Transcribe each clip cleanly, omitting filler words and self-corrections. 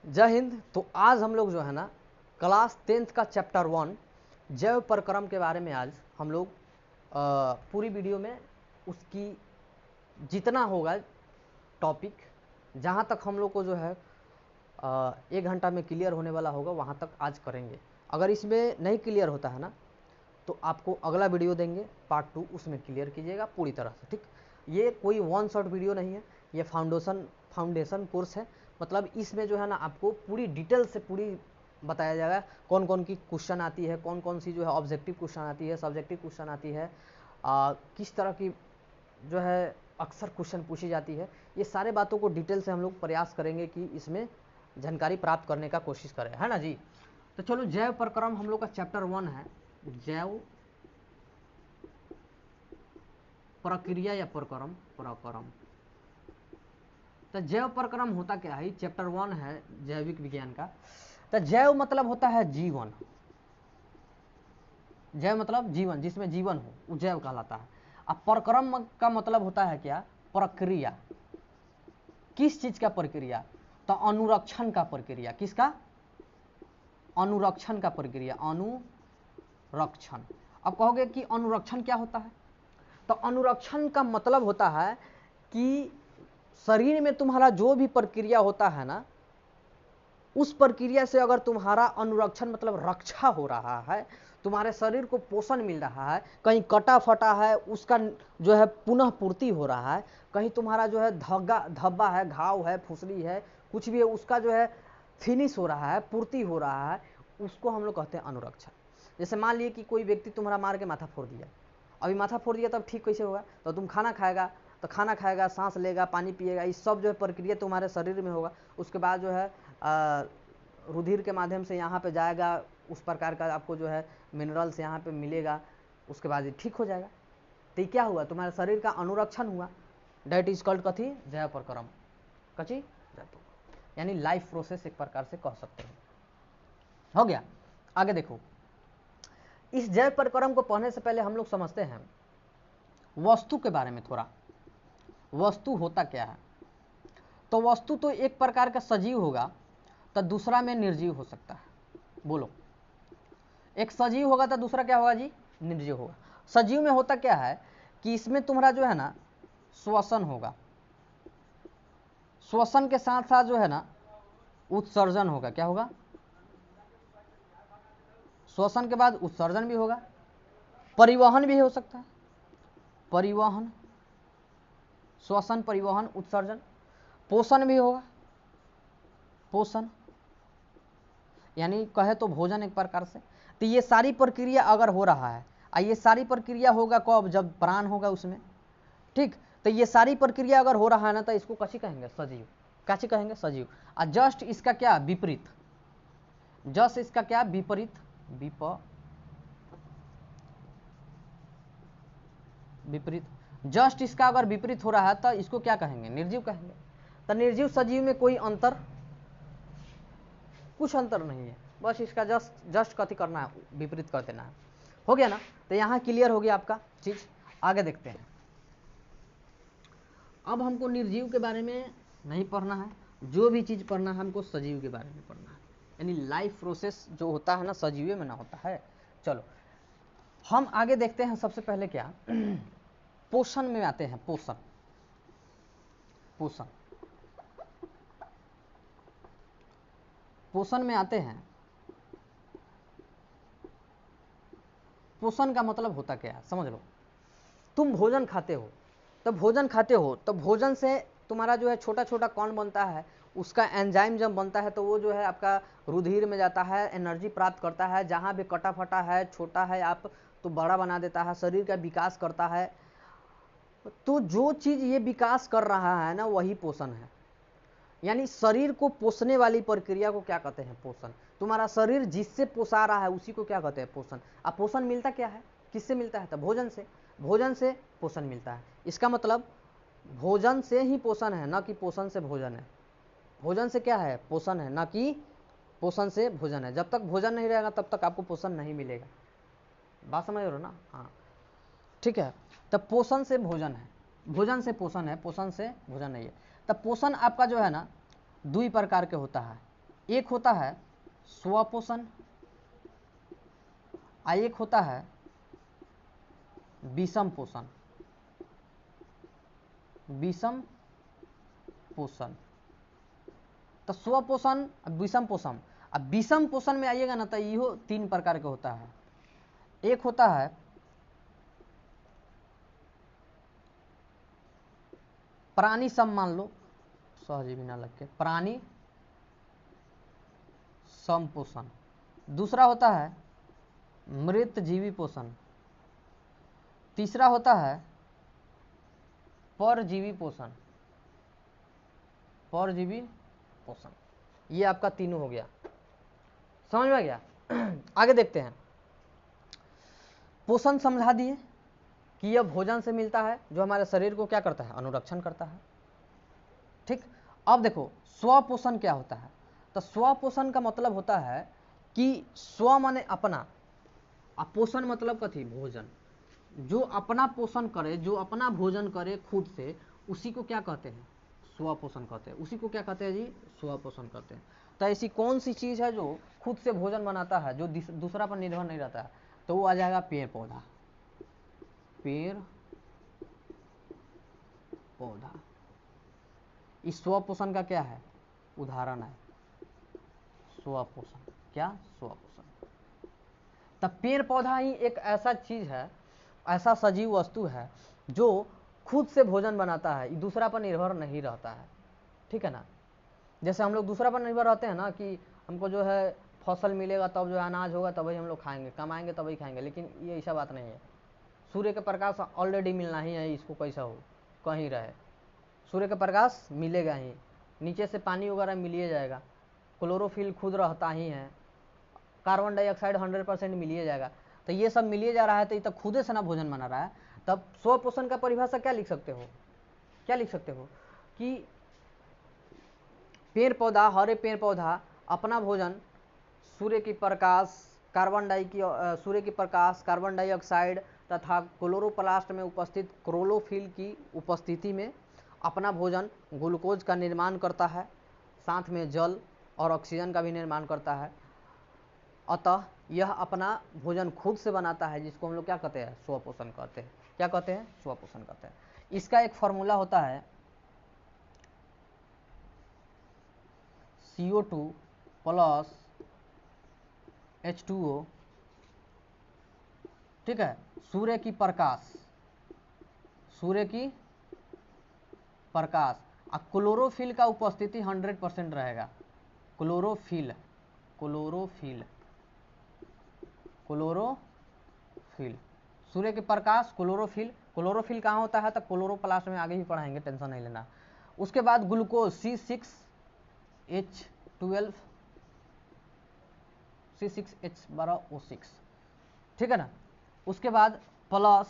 जय हिंद। तो आज हम लोग जो है ना क्लास 10th का चैप्टर 1 जैव प्रक्रम के बारे में आज हम लोग पूरी वीडियो में उसकी जितना होगा टॉपिक, जहाँ तक हम लोग को जो है 1 घंटा में क्लियर होने वाला होगा वहाँ तक आज करेंगे। अगर इसमें नहीं क्लियर होता है ना तो आपको अगला वीडियो देंगे पार्ट 2, उसमें क्लियर कीजिएगा पूरी तरह से। ठीक, ये कोई वन शॉट वीडियो नहीं है, ये फाउंडेशन कोर्स है। मतलब इसमें जो है ना आपको पूरी डिटेल से पूरी बताया जाएगा कौन कौन की क्वेश्चन आती है, कौन कौन सी जो है ऑब्जेक्टिव क्वेश्चन आती है, सब्जेक्टिव क्वेश्चन आती है, किस तरह की जो है अक्सर क्वेश्चन पूछी जाती है। ये सारे बातों को डिटेल से हम लोग प्रयास करेंगे कि इसमें जानकारी प्राप्त करने का कोशिश करें, है ना जी। तो चलो, जैव प्रक्रम हम लोग का चैप्टर 1 है, जैव प्रक्रिया या प्रक्रम। तो जैव प्रक्रम होता क्या है, चैप्टर 1 है जैविक विज्ञान का। तो जैव मतलब होता है जीवन, जैव मतलब जीवन, जिसमें जीवन हो वो जैव कहलाता है। अब प्रक्रम का मतलब होता है क्या, प्रक्रिया। किस चीज का प्रक्रिया, तो अनुरक्षण का प्रक्रिया। किसका, अनुरक्षण का प्रक्रिया, अनुरक्षण। अब कहोगे कि अनुरक्षण क्या होता है, तो अनुरक्षण का मतलब होता है कि शरीर में तुम्हारा जो भी प्रक्रिया होता है ना, उस प्रक्रिया से अगर तुम्हारा अनुरक्षण मतलब रक्षा हो रहा है, तुम्हारे शरीर को पोषण मिल रहा है, कहीं कटा फटा है उसका जो है पुनः पूर्ति हो रहा है, कहीं तुम्हारा जो है धब्बा है, घाव है, फुसली है, कुछ भी है, उसका जो है फिनिश हो रहा है, पूर्ति हो रहा है, उसको हम लोग कहते हैं अनुरक्षण। जैसे मान लिए कि कोई व्यक्ति तुम्हारा मार के माथा फोड़ दिया, अभी माथा फोड़ दिया तब ठीक कैसे होगा, तो तुम खाना खाएगा, तो खाना खाएगा, सांस लेगा, पानी पिएगा, इस सब जो है प्रक्रिया तुम्हारे शरीर में होगा। उसके बाद जो है रुधिर के माध्यम से यहाँ पे जाएगा, उस प्रकार का आपको जो है मिनरल्स यहाँ पे मिलेगा, उसके बाद ये ठीक हो जाएगा। तो ये क्या हुआ, तुम्हारे शरीर का अनुरक्षण हुआ। डेट इज कॉल्ड कथी, जैव प्रक्रम। कची जैव, यानी लाइफ प्रोसेस एक प्रकार से कह सकते हैं। हो गया, आगे देखो। इस जैव प्रक्रम को पढ़ने से पहले हम लोग समझते हैं वस्तु के बारे में थोड़ा। वस्तु होता क्या है, तो वस्तु तो एक प्रकार का सजीव होगा, तो दूसरा में निर्जीव हो सकता है। बोलो, एक सजीव होगा तो दूसरा क्या होगा जी, निर्जीव होगा। सजीव में होता क्या है कि इसमें तुम्हारा जो है ना श्वसन होगा, श्वसन के साथ साथ जो है ना उत्सर्जन होगा। क्या होगा, श्वसन के बाद उत्सर्जन भी होगा, परिवहन भी हो सकता है, परिवहन, श्वसन, परिवहन, उत्सर्जन, पोषण भी होगा, पोषण यानी कहे तो भोजन एक प्रकार से। तो ये सारी प्रक्रिया अगर हो रहा है, ये सारी प्रक्रिया होगा कब, जब प्राण होगा उसमें। ठीक, तो ये सारी प्रक्रिया अगर हो रहा है ना, तो इसको कची कहेंगे, सजीव। कची कहेंगे, सजीव। और जस्ट इसका क्या विपरीत, जस्ट इसका क्या विपरीत, विपरीत, जस्ट इसका अगर विपरीत हो रहा है तो इसको क्या कहेंगे, निर्जीव कहेंगे। तो निर्जीव सजीव में कोई अंतर, कुछ अंतर नहीं है, बस इसका जस्ट कथी करना है, विपरीत कर देना है। हो गया ना, तो यहाँ क्लियर हो गया आपका चीज। आगे देखते हैं। अब हमको निर्जीव के बारे में नहीं पढ़ना है, जो भी चीज पढ़ना है हमको सजीव के बारे में पढ़ना है। यानी लाइफ प्रोसेस जो होता है ना सजीव में ना होता है। चलो हम आगे देखते हैं। सबसे पहले क्या, पोषण में आते हैं। पोषण, पोषण, पोषण में आते हैं। पोषण का मतलब होता क्या है, समझ लो। तुम भोजन खाते हो, तो भोजन खाते हो तो भोजन से तुम्हारा जो है छोटा छोटा कण बनता है, उसका एंजाइम जब बनता है तो वो जो है आपका रुधिर में जाता है, एनर्जी प्राप्त करता है, जहाँ भी कटा फटा है, छोटा है आप तो बड़ा बना देता है, शरीर का विकास करता है। तो जो चीज ये विकास कर रहा है ना वही पोषण है। यानी शरीर को पोषने वाली प्रक्रिया को क्या कहते हैं, पोषण। तुम्हारा शरीर जिससे पोषा रहा है उसी को क्या कहते हैं, पोषण। अब पोषण मिलता क्या है, किससे मिलता है, तो भोजन से। भोजन से पोषण मिलता है, इसका मतलब भोजन से ही पोषण है, न कि पोषण से भोजन है। भोजन से क्या है, पोषण है, न कि पोषण से भोजन है। जब तक भोजन नहीं रहेगा तब तक आपको पोषण नहीं मिलेगा। बात समझ रहे हो ना, हाँ ठीक है। तब पोषण से भोजन है, भोजन से पोषण है, पोषण से भोजन नहीं है। तब पोषण आपका जो है ना 2 प्रकार के होता है। एक होता है स्वपोषण, एक होता है विषम पोषण। विषम पोषण तो स्वपोषण, विषम पोषण। अब विषम पोषण में आइएगा ना तो यो 3 प्रकार के होता है। एक होता है प्राणी सम, मान लो सहजीवी ना लग के, प्राणी सम पोषण। दूसरा होता है मृत जीवी पोषण। तीसरा होता है परजीवी पोषण। परजीवी पोषण, ये आपका तीनों हो गया, समझ में आ गया। आगे देखते हैं। पोषण समझा दिए कि यह भोजन से मिलता है जो हमारे शरीर को क्या करता है, अनुरक्षण करता है। ठीक, अब देखो स्वपोषण क्या होता है। तो स्वपोषण का मतलब होता है कि स्व माने अपना, और पोषण मतलब कथी, भोजन। जो अपना पोषण करे, जो अपना भोजन करे खुद से, उसी को क्या कहते हैं, स्वपोषण कहते हैं। उसी को क्या कहते हैं जी, स्वपोषण कहते हैं। तो ऐसी कौन सी चीज है जो खुद से भोजन बनाता है, जो दूसरा पर निर्भर नहीं रहता है, तो वो आ जाएगा पेड़ पौधा। पेड़ पौधा इस स्वपोषण का क्या है, उदाहरण है। स्वपोषण क्या, स्वपोषण। तब पेड़ पौधा ही एक ऐसा चीज है, ऐसा सजीव वस्तु है जो खुद से भोजन बनाता है, दूसरा पर निर्भर नहीं रहता है। ठीक है ना। जैसे हम लोग दूसरा पर निर्भर रहते हैं ना कि हमको जो है फसल मिलेगा तब जो है अनाज होगा तभी हम लोग खाएंगे, कमाएंगे तभी खाएंगे, लेकिन ये ऐसा बात नहीं है। सूर्य का प्रकाश ऑलरेडी मिलना ही है, इसको कैसा हो कहीं रहे, सूर्य का प्रकाश मिलेगा ही, नीचे से पानी वगैरह मिलिए जाएगा, क्लोरोफिल खुद रहता ही है, कार्बन डाइऑक्साइड 100% मिलिए जाएगा। तो ये सब मिलिए जा रहा है, तो ये तो खुदे से ना भोजन बना रहा है। तब स्वपोषण का परिभाषा क्या लिख सकते हो, क्या लिख सकते हो कि पेड़ पौधा, हरे पेड़ पौधा अपना भोजन सूर्य की प्रकाश, सूर्य की प्रकाश, कार्बन डाइऑक्साइड तथा क्लोरोप्लास्ट में उपस्थित क्लोरोफिल की उपस्थिति में अपना भोजन ग्लूकोज का निर्माण करता है, साथ में जल और ऑक्सीजन का भी निर्माण करता है। अतः यह अपना भोजन खुद से बनाता है, जिसको हम लोग क्या कहते हैं, स्वपोषण कहते हैं। क्या कहते हैं, स्वपोषण कहते हैं। इसका एक फॉर्मूला होता है CO2 प्लस H2O। ठीक है, सूर्य की प्रकाश, सूर्य की प्रकाश और क्लोरोफिल का उपस्थिति 100% रहेगा। क्लोरोफिल, क्लोरोफिल, क्लोरोफिल, सूर्य के प्रकाश, क्लोरोफिल। क्लोरोफिल कहाँ होता है, तो क्लोरोप्लास्ट में आगे ही पढ़ाएंगे, टेंशन नहीं लेना। उसके बाद ग्लूकोज C6H12, C6H12O6। ठीक है ना। उसके बाद प्लस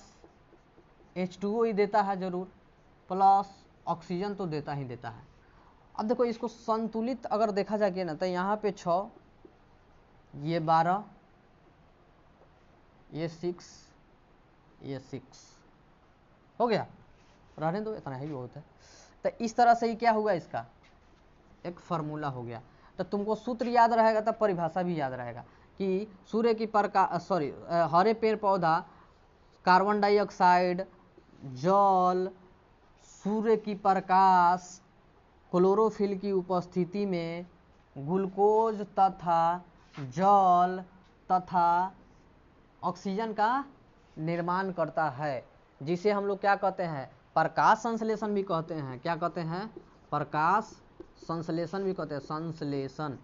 H2O ही देता है जरूर, प्लस ऑक्सीजन तो देता ही देता है। अब देखो इसको संतुलित अगर देखा जाए ना, तो यहाँ पे 6, ये 12, ये 6, ये 6 हो गया, रहने दो, इतना ही बहुत है। तो इस तरह से ही क्या हुआ, इसका एक फार्मूला हो गया। तो तुमको सूत्र याद रहेगा तब परिभाषा भी याद रहेगा कि सूर्य की प्रकाश, हरे पेड़ पौधा, कार्बन डाइऑक्साइड, जल, सूर्य की प्रकाश, क्लोरोफिल की उपस्थिति में ग्लूकोज तथा जल तथा ऑक्सीजन का निर्माण करता है, जिसे हम लोग क्या कहते हैं, प्रकाश संश्लेषण भी कहते हैं। क्या कहते हैं, प्रकाश संश्लेषण भी कहते हैं, संश्लेषण,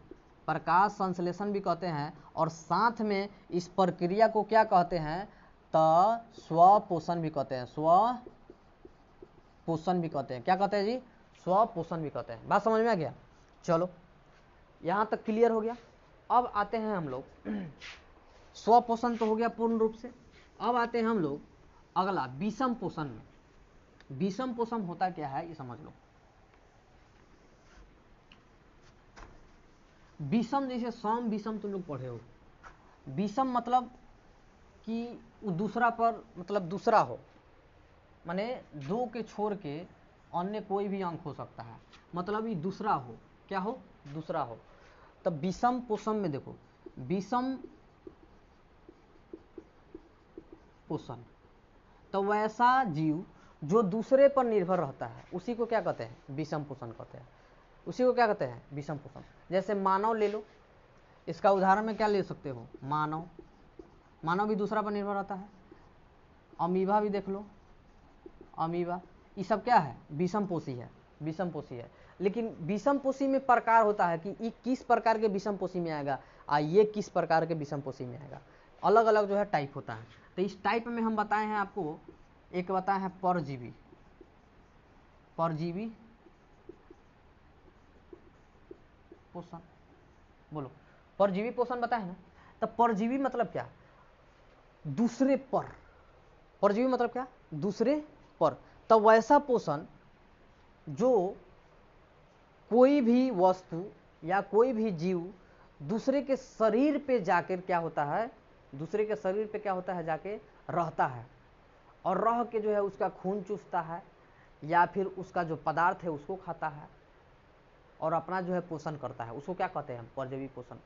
प्रकाश संश्लेषण भी कहते हैं। और साथ में इस प्रक्रिया को क्या कहते हैं, तो स्वपोषण भी कहते हैं, स्वपोषण भी कहते हैं। क्या कहते हैं जी, स्वपोषण भी कहते हैं। बात समझ में आ गया। चलो यहाँ तक क्लियर हो गया। अब आते हैं हम लोग, स्वपोषण तो हो गया पूर्ण रूप से। अब आते हैं हम लोग अगला विषम पोषण में। विषम पोषण होता क्या है ये समझ लो। विषम जैसे सम विषम तुम लोग पढ़े हो। विषम मतलब कि दूसरा पर, मतलब दूसरा हो, माने 2 के छोड़ के अन्य कोई भी अंक हो सकता है, मतलब ये दूसरा हो। क्या हो, दूसरा हो। तब विषम पोषण में देखो, विषम पोषण, तो वैसा जीव जो दूसरे पर निर्भर रहता है उसी को क्या कहते हैं, विषम पोषण कहते हैं। उसी को क्या कहते हैं, विषम पोषण। जैसे मानव ले लो, इसका उदाहरण में क्या ले सकते हो, मानव, मानव भी दूसरा पर निर्भर रहता है। अमीबा भी देख लो, अमीबा, ये सब क्या है, विषम पोषी है, विषम पोषी है। लेकिन विषम पोषी में प्रकार होता है कि ये किस प्रकार के विषम पोषी में आएगा, ये किस प्रकार के विषम पोषी में आएगा, अलग अलग जो है टाइप होता है। तो इस टाइप में हम बताए हैं आपको, एक बताए हैं परजीवी, परजीवी पोषण, बोलो परजीवी पोषण बताए ना। तो परजीवी मतलब क्या, दूसरे पर, परजीवी मतलब क्या, दूसरे पर। तो वैसा पोषण जो कोई भी वस्तु या कोई भी जीव दूसरे के शरीर पे जाकर क्या होता है, दूसरे के शरीर पे क्या होता है, जाके रहता है, और रह के जो है उसका खून चूसता है या फिर उसका जो पदार्थ है उसको खाता है और अपना जो है पोषण करता है, उसको क्या कहते हैं, परजीवी पोषण।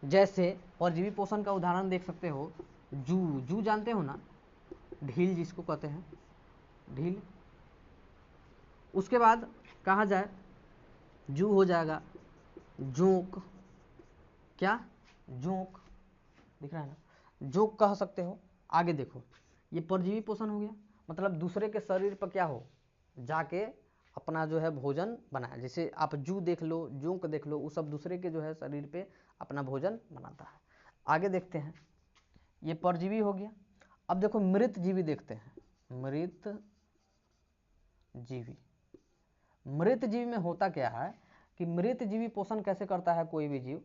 जैसे परजीवी पोषण का उदाहरण देख सकते हो, जू, जू जानते हो ना, ढील जिसको कहते हैं, ढील। उसके बाद कहा जाए जू हो जाएगा जोंक, क्या, जोंक, दिख रहा है ना, जोंक कह सकते हो। आगे देखो, ये परजीवी पोषण हो गया, मतलब दूसरे के शरीर पर क्या हो, जाके अपना जो है भोजन बनाए। जैसे आप जू देख लो, जोंक देख लो, वो सब दूसरे के जो है शरीर पे अपना भोजन बनाता है। आगे देखते हैं, ये परजीवी हो गया। अब देखो मृत जीवी देखते हैं, मृत जीवी। मृत जीवी में होता क्या है कि मृत जीवी पोषण कैसे करता है, कोई भी जीव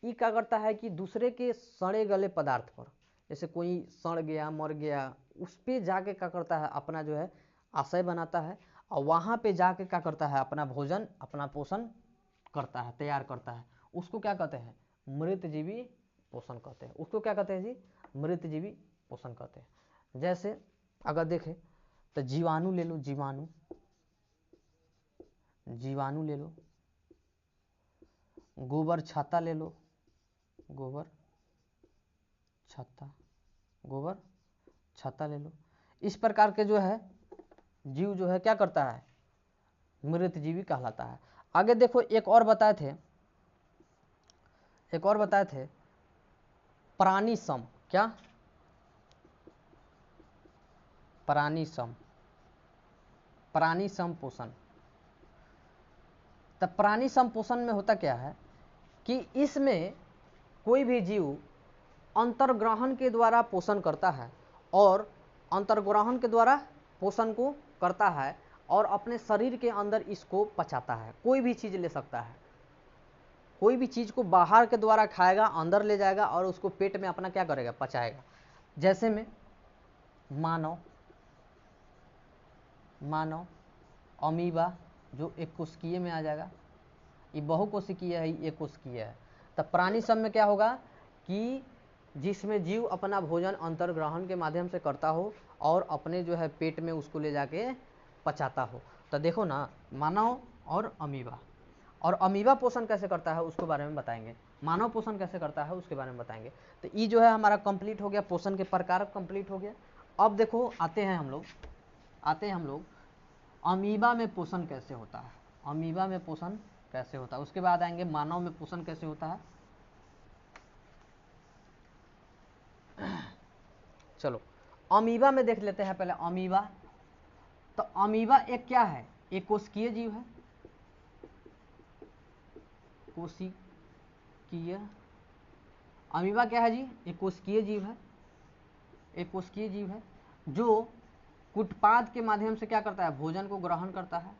ये क्या करता है कि दूसरे के सड़े गले पदार्थ पर, जैसे कोई सड़ गया मर गया, उस पे जाके क्या करता है, अपना जो है आश्रय बनाता है और वहाँ पे जाके क्या करता है, अपना भोजन, अपना पोषण करता है, तैयार करता है। उसको क्या कहते हैं, मृत जीवी पोषण कहते हैं। उसको क्या कहते हैं जी, मृत जीवी पोषण कहते हैं। जैसे अगर देखें तो जीवाणु ले लो, जीवाणु, जीवाणु ले लो, गोबर छत्ता ले लो, गोबर छत्ता, गोबर छत्ता ले लो। इस प्रकार के जो है जीव जो है क्या करता है, मृत जीवी कहलाता है। आगे देखो एक और बताए थे, एक और बताए थे प्राणी सम, क्या, प्राणी सम, प्राणी सम पोषण। तब प्राणी सम पोषण में होता क्या है कि इसमें कोई भी जीव अंतर्ग्रहण के द्वारा पोषण करता है और अंतर्ग्रहण के द्वारा पोषण को करता है और अपने शरीर के अंदर इसको पचाता है। कोई भी चीज ले सकता है, कोई भी चीज को बाहर के द्वारा खाएगा, अंदर ले जाएगा और उसको पेट में अपना क्या करेगा, पचाएगा। जैसे में मानव, मानव, अमीबा जो एक कोशिकीय में आ जाएगा, ये बहुकोशिकीय है, ये एक कोशिकीय है। तब प्राणी सब में क्या होगा कि जिसमें जीव अपना भोजन अंतर्ग्रहण के माध्यम से करता हो और अपने जो है पेट में उसको ले जाके पचाता हो। तो देखो ना, मानव और अमीबा, और अमीबा पोषण कैसे करता है उसके बारे में बताएंगे, मानव पोषण कैसे करता है उसके बारे में बताएंगे। तो ये जो है हमारा कंप्लीट हो गया, पोषण के प्रकार कंप्लीट हो गया। अब देखो आते हैं हम लोग अमीबा में पोषण कैसे होता है, अमीबा में पोषण कैसे होता है, उसके बाद आएंगे मानव में पोषण कैसे होता है। चलो अमीबा में देख लेते हैं पहले, अमीबा। तो अमीबा एक क्या है, एक कोशिकीय जीव है, कोशिकीय। अमीबा क्या है जी, एक कोशिकीय जीव है, एक कोशिकीय जीव है जो कुटपाद के माध्यम से क्या करता है, भोजन को ग्रहण करता है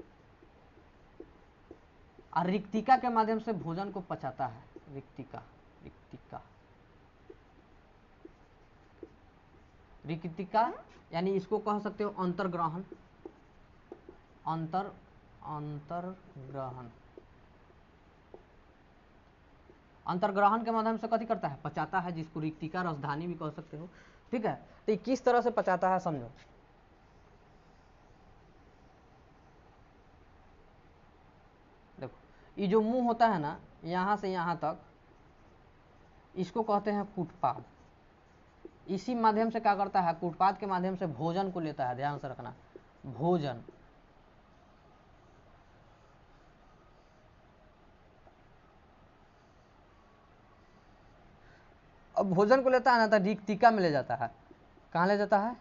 और रिक्तिका के माध्यम से भोजन को पचाता है। रिक्तिका, रिक्तिका, रिक्तिका यानी इसको कह सकते हो अंतर्ग्रहण, अंतर्ग्रहण, अंतर्ग्रहण के माध्यम से कथी करता है, पचाता है, जिसको रिक्तिका राजधानी भी कह सकते हो। ठीक है, तो ये किस तरह से पचाता है समझो। देखो ये जो मुंह होता है ना, यहाँ से यहाँ तक, इसको कहते हैं कूटपाद। इसी माध्यम से क्या करता है, कूटपाद के माध्यम से भोजन को लेता है, ध्यान से रखना, भोजन। अब भोजन को लेता है ना तो रिक्तिका में ले जाता है। कहाँ ले जाता है,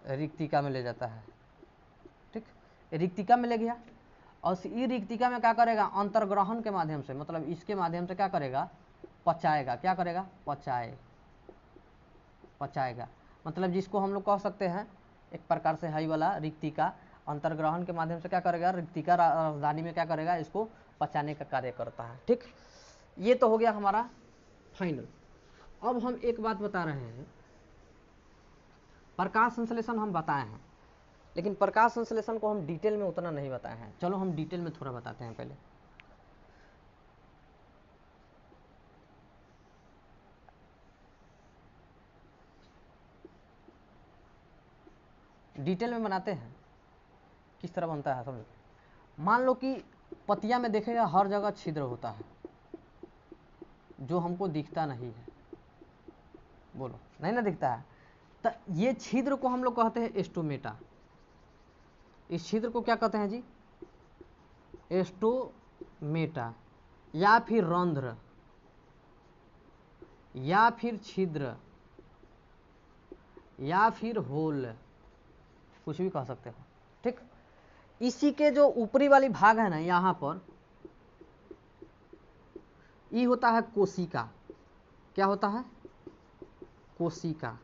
रिक्तिका में ले जाता है। ठीक, रिक्तिका में ले गया और इस रिक्तिका में क्या करेगा, अंतर्ग्रहण के माध्यम से, मतलब इसके माध्यम से क्या करेगा, पचाएगा। क्या करेगा, पचाएगा। मतलब जिसको हम लोग कह सकते हैं एक प्रकार से हाई वाला रिक्तिका, अंतर्ग्रहण के माध्यम से क्या करेगा, रिक्तिका राजधानी में क्या करेगा, इसको पचाने का कार्य करता है। ठीक, ये तो हो गया हमारा फाइनल। अब हम एक बात बता रहे हैं, प्रकाश संश्लेषण हम बताए हैं, लेकिन प्रकाश संश्लेषण को हम डिटेल में उतना नहीं बताए हैं। चलो हम डिटेल में थोड़ा बताते हैं। पहले डिटेल में बनाते हैं, किस तरह बनता है समझो। मान लो कि पतिया में देखेगा हर जगह छिद्र होता है जो हमको दिखता नहीं है, बोलो नहीं ना दिखता है, तो ये छिद्र को हम लोग कहते हैं एस्टोमेटा। इस छिद्र को क्या कहते हैं जी, एस्टोमेटा, या फिर रंध्र, या फिर छिद्र, या फिर होल, कुछ भी कह सकते हो। ठीक, इसी के जो ऊपरी वाली भाग है ना, यहां पर ये होता है कोशिका। क्या होता है, कोशिका।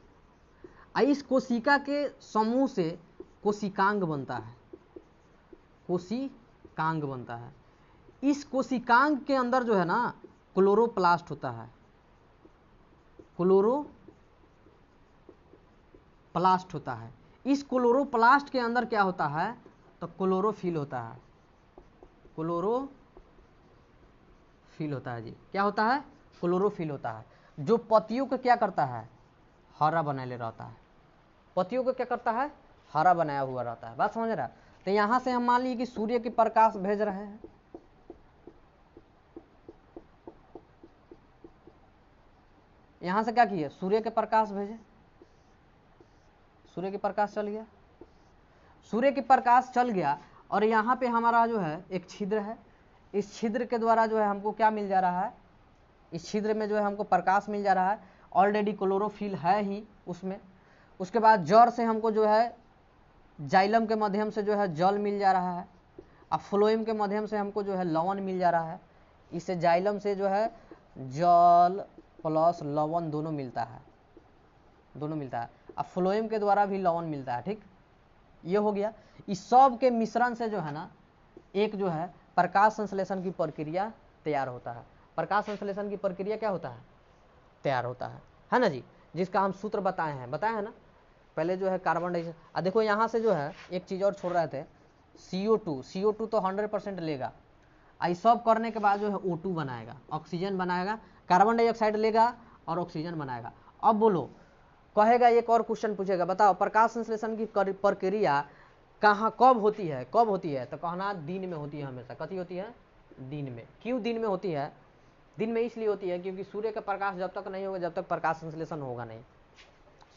इस कोशिका के समूह से कोशिकांग बनता है, कोशिकांग बनता है। इस कोशिकांग के अंदर जो है ना क्लोरोप्लास्ट होता है, क्लोरोप्लास्ट होता है। इस क्लोरोप्लास्ट के अंदर क्या होता है, तो क्लोरोफिल होता है, क्लोरोफिल होता है जी। क्या होता है, क्लोरोफिल होता है, जो पत्तियों को क्या करता है, हरा बनाए रहता है। पत्तियों को क्या करता है, हरा बनाया हुआ रहता है। बात समझ रहा है। तो यहां से हम मान लीजिए कि सूर्य के प्रकाश भेज रहे हैं, यहां से क्या किए, सूर्य के प्रकाश भेजे, सूर्य के प्रकाश चल गया, सूर्य के प्रकाश चल गया, और यहाँ पे हमारा जो है एक छिद्र है। इस छिद्र के द्वारा जो है हमको क्या मिल जा रहा है, इस छिद्र में जो है हमको प्रकाश मिल जा रहा है। ऑलरेडी क्लोरोफिल है ही उसमें। उसके बाद जड़ से हमको जो है जाइलम के माध्यम से जो है जल मिल जा रहा है, और फ्लोएम के माध्यम से हमको जो है लवण मिल जा रहा है। इससे जाइलम से जो है जल प्लस लवण दोनों मिलता है, दोनों मिलता है, और फ्लोएम के द्वारा भी लवण मिलता है। ठीक, ये हो गया। इस सब के मिश्रण से जो है ना एक जो है प्रकाश संश्लेषण की प्रक्रिया तैयार होता है। प्रकाश संश्लेषण की प्रक्रिया क्या होता है, तैयार होता है ना जी, जिसका हम सूत्र बताए हैं ना। पहले जो है कार्बन डाइऑक्साइड, देखो यहाँ से जो है एक चीज और छोड़ रहे थे, CO2 तो 100% लेगा। आई सब करने के बाद जो है O2 बनाएगा, ऑक्सीजन बनाएगा, कार्बन डाइऑक्साइड लेगा और ऑक्सीजन बनाएगा। अब बोलो, कहेगा एक और क्वेश्चन पूछेगा, बताओ प्रकाश संश्लेषण की प्रक्रिया कहाँ कब होती है, तो कहना दिन में होती है हमेशा। कथी होती है, दिन में। क्यों दिन में होती है, दिन में इसलिए होती है क्योंकि सूर्य का प्रकाश जब तक नहीं होगा जब तक प्रकाश संश्लेषण होगा नहीं।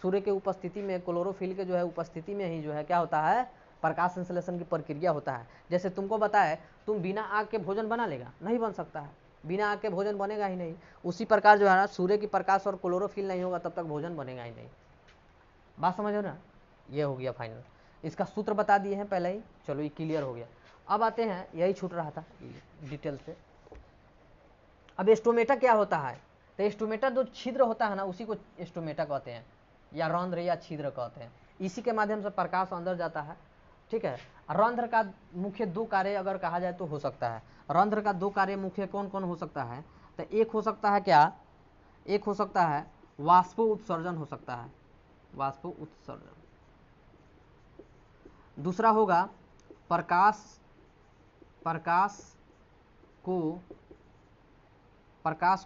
सूर्य के उपस्थिति में, क्लोरोफिल के जो है उपस्थिति में ही जो है क्या होता है, प्रकाश संश्लेषण की प्रक्रिया होता है। जैसे तुमको बताए, तुम बिना आग के भोजन बना लेगा, नहीं बन सकता है, बिना आग के भोजन बनेगा ही नहीं। उसी प्रकार जो है ना सूर्य की प्रकाश और क्लोरोफिल नहीं होगा तब तक भोजन बनेगा ही नहीं। बात समझो ना, ये हो गया फाइनल। इसका सूत्र बता दिए हैं पहले ही, चलो ये क्लियर हो गया। अब आते हैं, यही छूट रहा था डिटेल से। अब एस्टोमेटा क्या होता है, तो एस्टोमेटा जो छिद्र होता है ना उसी को एस्टोमेटा कहते हैं, या रंध्र या छिद्र कहते हैं। इसी के माध्यम से प्रकाश अंदर जाता है। ठीक है, रंध्र का मुख्य दो कार्य अगर कहा जाए तो हो सकता है, रंध्र का दो कार्य मुख्य कौन कौन हो सकता है, तो एक हो सकता है क्या, एक हो सकता है वाष्पो उत्सर्जन हो सकता है, वाष्पो उत्सर्जन। दूसरा होगा प्रकाश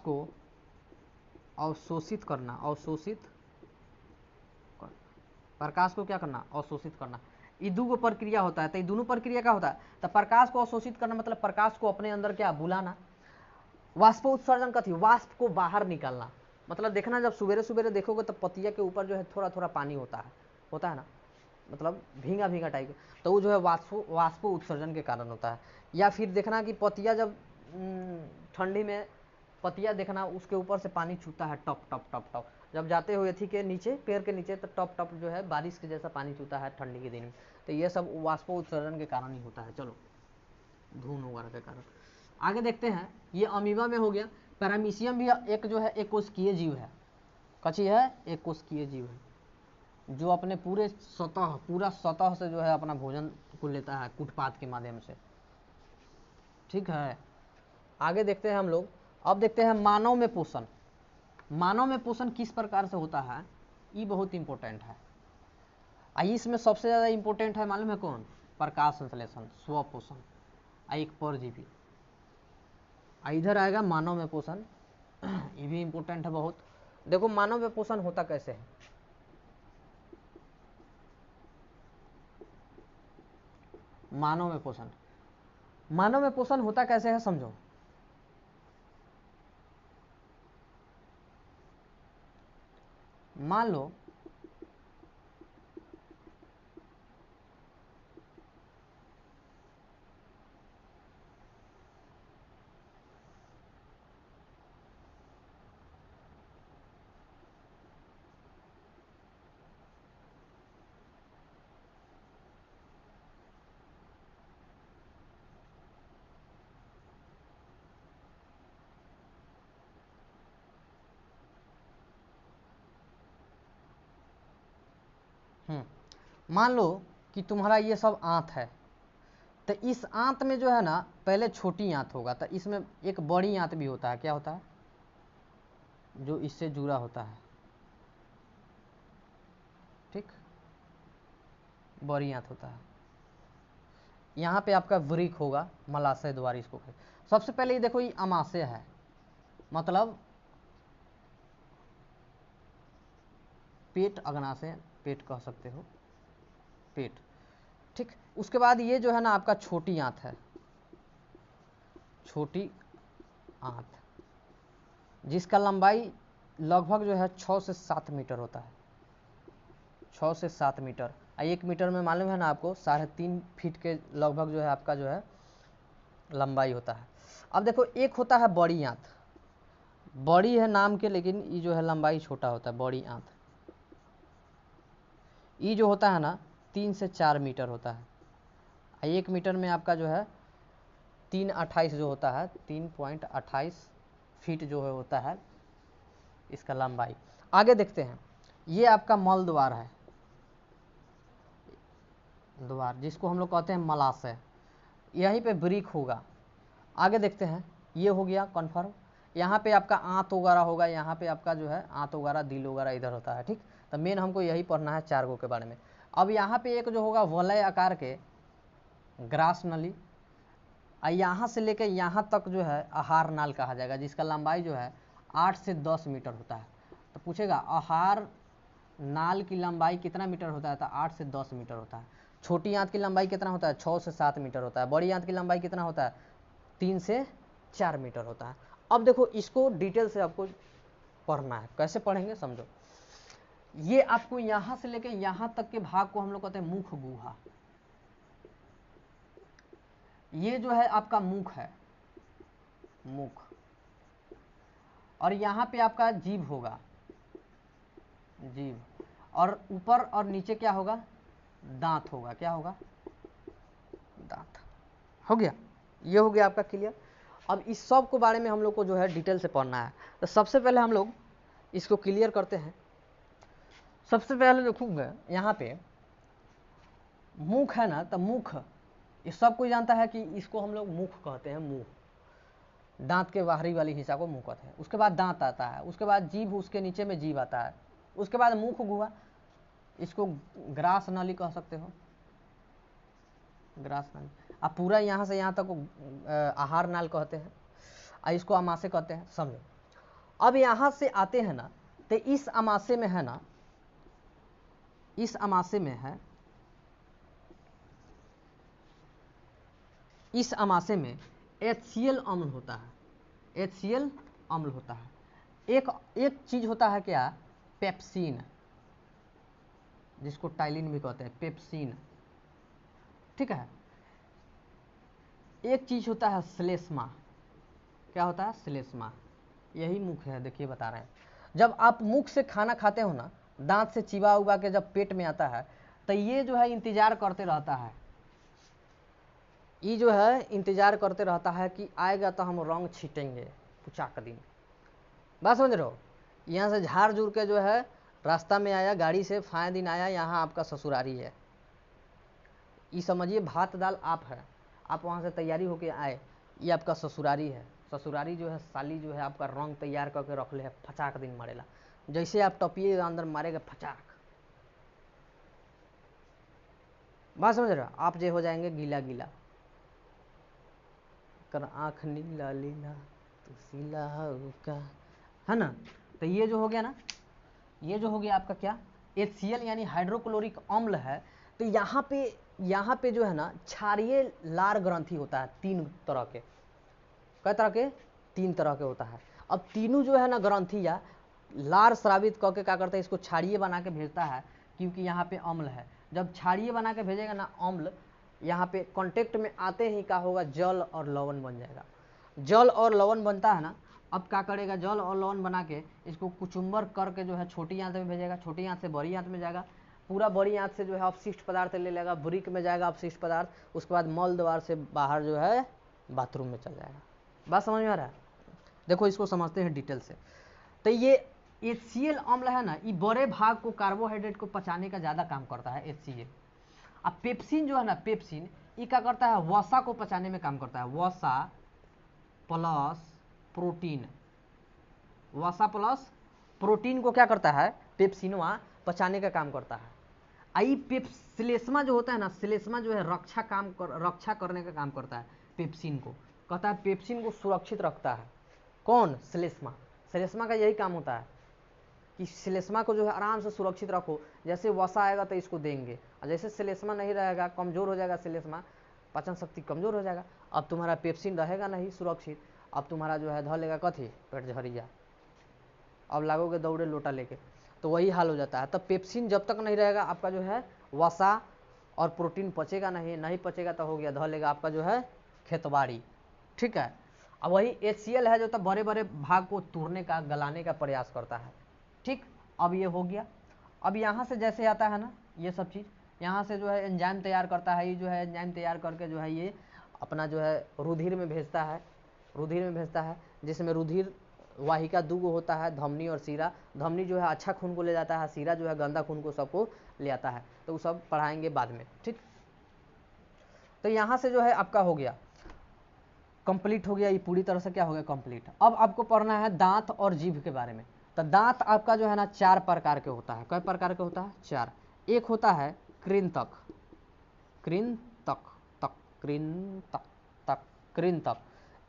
को अवशोषित करना, प्रकाश को क्या करना, अवशोषित करना। ये दो प्रक्रिया होता है। तो ये दोनों प्रक्रिया क्या होता है, तो प्रकाश को अवशोषित करना मतलब प्रकाश को अपने अंदर क्या बुलाना, वाष्पोत्सर्जन कथी, वाष्प को बाहर निकालना। मतलब देखना जब सवेरे सवेरे देखोगे तो पतिया के ऊपर जो है थोड़ा थोड़ा पानी होता है ना, मतलब भींगा भींगा टाइप, तो वो जो है वाष्पो उत्सर्जन के कारण होता है। या फिर देखना कि पतिया जब ठंडी में पतिया देखना उसके ऊपर से पानी छूता है टप टप टप टप, जब जाते हुए थी के नीचे पेड़ के नीचे तो टप टप जो है बारिश के जैसा पानी छूता है ठंडी के दिन में, तो ये सब वाष्पो उत्सर्जन के कारण ही होता है। चलो, धूल वगैरह के कारण। आगे देखते हैं, ये अमीबा में हो गया। पैरामीशियम भी एक जो है एक कोशिकीय जीव है। कची है, एक कोशिकीय जीव है, जो अपने पूरा सतह से जो है अपना भोजन को लेता है कूटपात के माध्यम से। ठीक है, आगे देखते हैं हम लोग। अब देखते हैं मानव में पोषण। मानव में पोषण किस प्रकार से होता है, ये बहुत इंपॉर्टेंट है। इसमें सबसे ज्यादा इंपॉर्टेंट है मालूम है कौन, प्रकाश संश्लेषण, स्वपोषण, एक परजीवी। इधर आएगा मानव में पोषण, ये भी इंपॉर्टेंट है बहुत। देखो मानव में पोषण होता कैसे है। मानव में पोषण होता कैसे है समझो। मान लो मान लो कि तुम्हारा ये सब आंत है, तो इस आंत में जो है ना पहले छोटी आंत होगा, तो इसमें एक बड़ी आंत भी होता है। क्या होता है, जो इससे जुड़ा होता है। ठीक, बड़ी आंत होता है। यहाँ पे आपका वृक होगा, मलाशय द्वारा इसको सबसे पहले ये देखो, ये अमाशय है, मतलब पेट, अग्नाशय, पेट कह सकते हो, पेट। ठीक, उसके बाद ये जो है ना आपका छोटी आंत है, छोटी आंत, जिसका लंबाई लगभग जो है 6 से 7 मीटर होता है। 6 से 7 मीटर। 1 मीटर में मालूम है ना आपको 3.5 फीट के लगभग जो है आपका जो है लंबाई होता है। अब देखो एक होता है बड़ी आंत, बड़ी है नाम के, लेकिन ये जो है लंबाई छोटा होता है। बड़ी आंत ये जो होता है ना 3 से 4 मीटर होता है। 1 मीटर में आपका जो है 3.28 जो होता है, 3.28 फीट जो है होता है इसका लंबाई। आगे देखते हैं, ये आपका मल द्वार है, द्वार जिसको हम लोग कहते हैं मलाशय, यहीं पे वृक होगा। आगे देखते हैं, ये हो गया कन्फर्म। यहाँ पे आपका आंत वगैरह होगा, यहाँ पे आपका जो है आंत वगैरह दिल वगैरह इधर होता है। ठीक, तो मेन हमको यही पढ़ना है 4 गो के बारे में। अब यहाँ पे एक जो होगा वलय आकार के ग्रास नली, यहाँ से लेकर यहाँ तक जो है आहार नाल कहा जाएगा, जिसका लंबाई जो है 8 से 10 मीटर होता है। तो पूछेगा आहार नाल की लंबाई कितना मीटर होता है, तो 8 से 10 मीटर होता है। छोटी आंत की लंबाई कितना होता है, 6 से 7 मीटर होता है। बड़ी आंत की लंबाई कितना होता है, 3 से 4 मीटर होता है। अब देखो इसको डिटेल से आपको पढ़ना है, कैसे पढ़ेंगे समझो। ये आपको यहां से लेकर यहां तक के भाग को हम लोग कहते हैं मुख गुहा। ये जो है आपका मुख है, मुख, और यहाँ पे आपका जीभ होगा, जीभ, और ऊपर और नीचे क्या होगा, दांत होगा। क्या होगा, दांत। हो गया, ये हो गया आपका क्लियर। अब इस सब के बारे में हम लोग को जो है डिटेल से पढ़ना है। तो सबसे पहले हम लोग इसको क्लियर करते हैं। सबसे पहले देखूंगा यहाँ पे मुख है ना, तो मुख ये सब कोई जानता है कि इसको हम लोग मुख कहते हैं, मुंह, दांत के बाहरी वाली हिस्सा को मुंह कहते हैं। उसके बाद दांत आता है, उसके बाद जीभ, उसके नीचे में जीभ आता है, उसके बाद मुख गुहा, इसको ग्रास नली कह सकते हो, ग्रास नली। अब पूरा यहाँ से यहाँ तक आहार नाल कहते हैं, इसको अमाशय कहते हैं, समझो। अब यहाँ से आते हैं ना, तो इस अमाशय में है ना, इस अमाशय में है, इस अमाशय में HCl अम्ल होता है। HCl अम्ल होता है। एक चीज होता है क्या, पेप्सिन, जिसको टाइलिन भी कहते हैं, पेप्सिन, ठीक है। एक चीज होता है श्लेष्मा। क्या होता है, श्लेष्मा, यही मुख है, देखिए बता रहे हैं। जब आप मुख से खाना खाते हो ना, दांत से चिबा उबा के जब पेट में आता है, तो ये जो है इंतजार करते रहता है, ये जो है इंतजार करते रहता है कि आएगा तो हम रंग छीटेंगे पुचाक दिन। बात समझ रहे हो, यहाँ से झाड़ झूर के जो है रास्ता में आया, गाड़ी से फाय दिन आया, यहाँ आपका ससुरारी है, ये समझिए भात दाल आप है, आप वहाँ से तैयारी होके आए, ये आपका ससुरारी है। ससुरारी जो है साली जो है आपका रंग तैयार करके रख ले है, फचाक दिन मारेला, जैसे आप टपिए अंदर मारेगा फचाक। बात समझ रहे हो, आप जो हो जाएंगे गीला गीला, कर आँख नीला लीला तू सीला का, है ना। तो ये जो हो गया ना, ये जो हो गया आपका क्या, HCl यानी हाइड्रोक्लोरिक अम्ल है। तो यहाँ पे जो है ना क्षारीय लार ग्रंथि होता है, 3 तरह के। कई तरह के, 3 तरह के होता है। अब तीनों जो है ना ग्रंथि या लार स्रावित करके क्या करता है, इसको क्षारीय बना के भेजता है, क्योंकि यहाँ पे अम्ल है। जब क्षारीय बना के भेजेगा ना अम्ल, यहाँ पे कांटेक्ट में आते ही क्या होगा, जल और लवण बन जाएगा। जल और लवण बनता है ना, अब क्या करेगा, जल और लवण बना के इसको कुचुम्बर करके जो है छोटी आंत में भेजेगा, छोटी आंत से बड़ी आंत में जाएगा, पूरा बड़ी आंत से जो है अपशिष्ट पदार्थ ले लेगा, ब्रिक में जाएगा अपशिष्ट पदार्थ, उसके बाद मल द्वार से बाहर जो है बाथरूम में चल जाएगा। बात समझ में आ रहा है, देखो इसको समझते हैं डिटेल से। तो ये HCl अम्ल है ना, ये बड़े भाग को कार्बोहाइड्रेट को पचाने का ज़्यादा काम करता है HCl। अब पेप्सिन जो है ना, पेप्सिन ये क्या करता है, वसा को पचाने में काम करता है, वसा प्लस प्रोटीन, वसा प्लस प्रोटीन को क्या करता है, पेप्सिनवा पचाने का काम करता है। आई श्लेष्मा जो होता है ना, श्लेष्मा जो है रक्षा करने का काम करता है, पेप्सिन को कहता है, पेप्सिन को सुरक्षित रखता है। कौन, श्लेष्मा। श्लेष्मा का यही काम होता है कि श्लेष्मा को जो है आराम से सुरक्षित रखो, जैसे वसा आएगा तो इसको देंगे, और जैसे श्लेष्मा नहीं रहेगा, कमजोर हो जाएगा श्लेष्मा, पाचन शक्ति कमजोर हो जाएगा, अब तुम्हारा पेप्सिन रहेगा नहीं सुरक्षित, अब तुम्हारा जो है ध लेगा कथी, पेट झरिया, अब लागोगे दौड़े लोटा लेके, तो वही हाल हो जाता है। तब पेप्सिन जब तक नहीं रहेगा, आपका जो है वसा और प्रोटीन पचेगा नहीं पचेगा तो हो गया, ध लेगा आपका जो है खेतबाड़ी, ठीक है। अब वही HCl है जो तब बड़े बड़े भाग को तोड़ने का, गलाने का प्रयास करता है, ठीक। अब ये हो गया। अब यहाँ से जैसे आता है ना ये सब चीज़, यहाँ से जो है एंजाइम तैयार करता है, ये जो है एंजाइम तैयार करके जो है ये अपना जो है रुधिर में भेजता है, जिसमें रुधिर वाहिका 2 गो होता है, धमनी और सीरा। धमनी जो है अच्छा खून को ले जाता है, सीरा जो है गंदा खून को सबको ले आता है, तो वो सब पढ़ाएंगे बाद में, ठीक। तो यहाँ से जो है आपका हो गया कंप्लीट, हो गया ये पूरी तरह से क्या हो गया, कंप्लीट। अब आपको पढ़ना है दांत और जीभ के बारे में। तो दांत आपका जो है ना 4 प्रकार के होता है। कई प्रकार के होता है, 4। एक होता है कृंतक, कृंतक।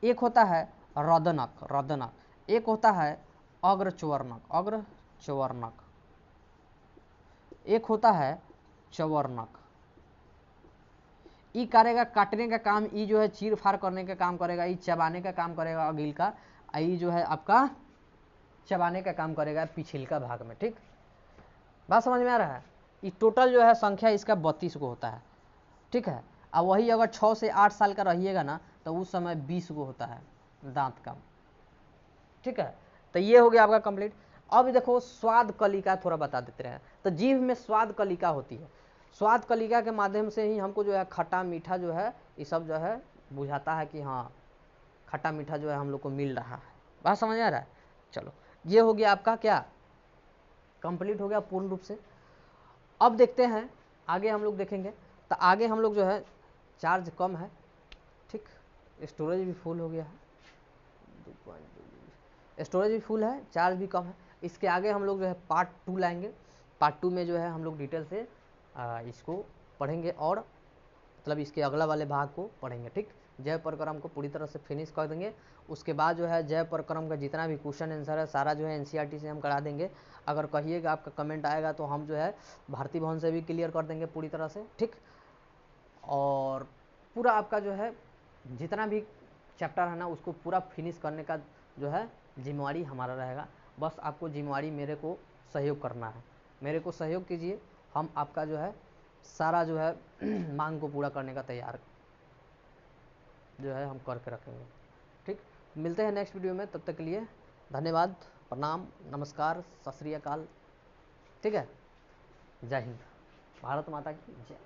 एक होता है रदनक। एक होता है अग्रच्वर्णक। एक होता है चवर्णक। ई करेगा काटने का काम, ई जो है चीर फाड़ करने का काम करेगा, ई चबाने का काम करेगा अगिल का, ई जो है आपका चबाने का काम करेगा पिछिलका भाग में, ठीक। बात समझ में आ रहा है। ये टोटल जो है संख्या इसका 32 को होता है, ठीक है। अब वही अगर 6 से 8 साल का रहिएगा ना, तो उस समय 20 को होता है दांत का, ठीक है। तो ये हो गया आपका कंप्लीट। अब देखो स्वाद कलिका थोड़ा बता देते हैं। तो जीभ में स्वाद कलिका होती है, स्वाद कलिका के माध्यम से ही हमको जो है खट्टा मीठा जो है ये सब जो है बुझाता है कि हाँ खट्टा मीठा जो है हम लोग को मिल रहा है। बात समझ आ रहा है। चलो ये हो गया आपका क्या, कंप्लीट हो गया पूर्ण रूप से। अब देखते हैं आगे हम लोग देखेंगे। तो आगे हम लोग जो है चार्ज कम है, ठीक, स्टोरेज भी फुल हो गया है, स्टोरेज भी फुल है, चार्ज भी कम है। इसके आगे हम लोग जो है पार्ट 2 लाएंगे। पार्ट 2 में जो है हम लोग डिटेल से इसको पढ़ेंगे, और मतलब इसके अगला वाले भाग को पढ़ेंगे, ठीक। जय प्रक्रम को पूरी तरह से फिनिश कर देंगे। उसके बाद जो है जय प्रक्रम का जितना भी क्वेश्चन आंसर है सारा जो है NCERT से हम करा देंगे। अगर कहिएगा आपका कमेंट आएगा तो हम जो है भारती भवन से भी क्लियर कर देंगे पूरी तरह से, ठीक। और पूरा आपका जो है जितना भी चैप्टर है ना उसको पूरा फिनिश करने का जो है जिम्मेवारी हमारा रहेगा। बस आपको जिम्मेवारी मेरे को सहयोग करना है, मेरे को सहयोग कीजिए, हम आपका जो है सारा जो है मांग को पूरा करने का तैयार जो है हम करके रखेंगे। ठीक, मिलते हैं नेक्स्ट वीडियो में, तब तक के लिए धन्यवाद, प्रणाम, नमस्कार, सत श्री अकाल। ठीक है, जय हिंद, भारत माता की जय।